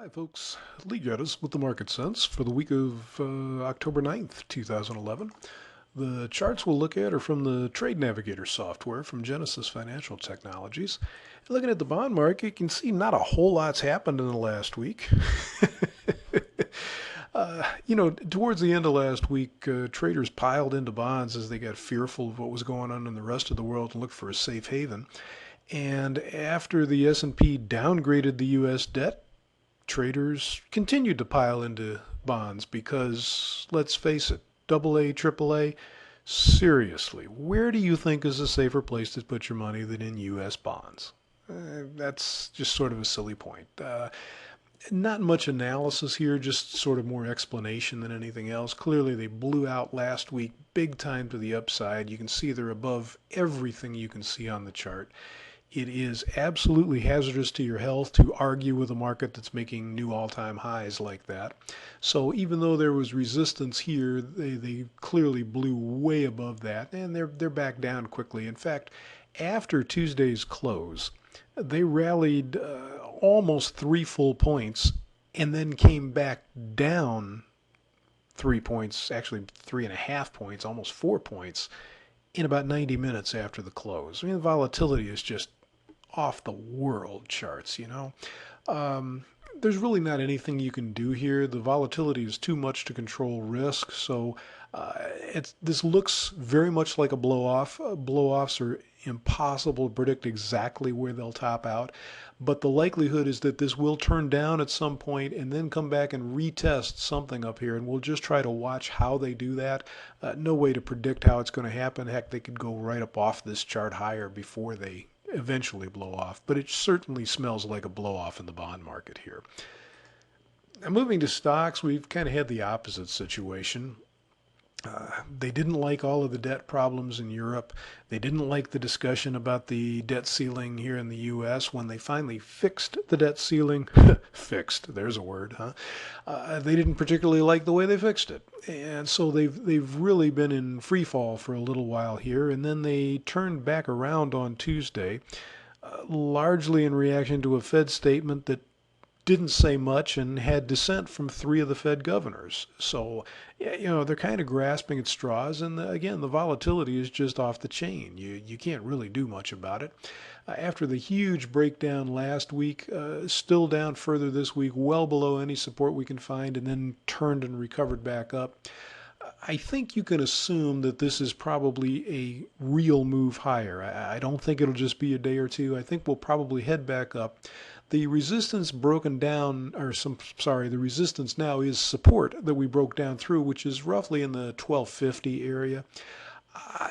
Hi, folks. Lee Gettess with the Market Sense for the week of October 9th, 2011. The charts we'll look at are from the Trade Navigator software from Genesis Financial Technologies. Looking at the bond market, you can see not a whole lot's happened in the last week. Towards the end of last week, traders piled into bonds as they got fearful of what was going on in the rest of the world and looked for a safe haven. And after the S&P downgraded the U.S. debt, traders continued to pile into bonds because, let's face it, AA, AAA, seriously, where do you think is a safer place to put your money than in U.S. bonds? That's just sort of a silly point. Not much analysis here, just sort of more explanation than anything else. Clearly, they blew out last week big time to the upside. You can see they're above everything you can see on the chart. It is absolutely hazardous to your health to argue with a market that's making new all-time highs like that. So even though there was resistance here, they clearly blew way above that, and they're back down quickly. In fact, after Tuesday's close, they rallied almost 3 full points and then came back down 3 points, actually 3.5 points, almost 4 points in about 90 minutes after the close. I mean, the volatility is just off the world charts. There's really not anything you can do here. The volatility is too much to control risk, so this looks very much like a blow-off. Blow-offs are impossible to predict exactly where they'll top out, but the likelihood is that this will turn down at some point and then come back and retest something up here, and we'll just try to watch how they do that. No way to predict how it's going to happen. Heck, they could go right up off this chart higher before they eventually blow off, but it certainly smells like a blow off in the bond market here. Now, moving to stocks, we've kind of had the opposite situation. They didn't like all of the debt problems in Europe. They didn't like the discussion about the debt ceiling here in the U.S. When they finally fixed the debt ceiling, fixed, there's a word, huh? They didn't particularly like the way they fixed it. And so they've really been in free fall for a little while here, and then they turned back around on Tuesday, largely in reaction to a Fed statement that didn't say much and had dissent from 3 of the Fed governors. So, they're kind of grasping at straws, and again, the volatility is just off the chain. You can't really do much about it. After the huge breakdown last week, still down further this week, well below any support we can find, and then turned and recovered back up. I think you can assume that this is probably a real move higher. I don't think it'll just be a day or two. I think we'll probably head back up. The resistance broken down, the resistance now is support that we broke down through, which is roughly in the 1250 area.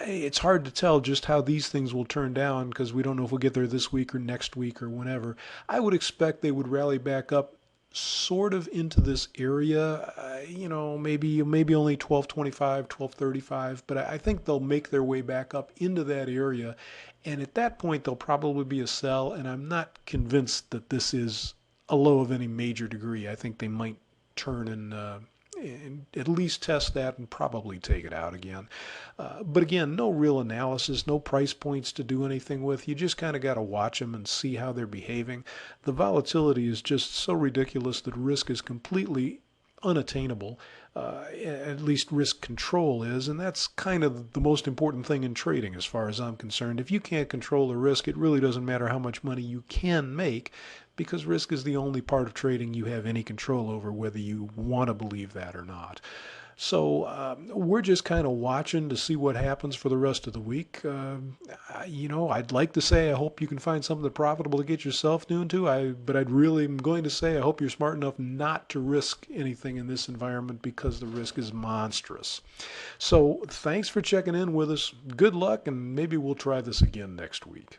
It's hard to tell just how these things will turn down because we don't know if we'll get there this week or next week or whenever. I would expect they would rally back up sort of into this area, maybe only 1225, 1235, but I think they'll make their way back up into that area. And at that point, there'll probably be a sell, and I'm not convinced that this is a low of any major degree. I think they might turn and at least test that and probably take it out again. But again, no real analysis, no price points to do anything with. You just kind of got to watch them and see how they're behaving. The volatility is just so ridiculous that risk is completely unattainable. At least risk control is, and that's kind of the most important thing in trading as far as I'm concerned. If you can't control the risk, it really doesn't matter how much money you can make, because risk is the only part of trading you have any control over, whether you want to believe that or not. So we're just kind of watching to see what happens for the rest of the week. I'd like to say I hope you can find something profitable to get yourself into. But I'd really am going to say I hope you're smart enough not to risk anything in this environment because the risk is monstrous. So thanks for checking in with us. Good luck, and maybe we'll try this again next week.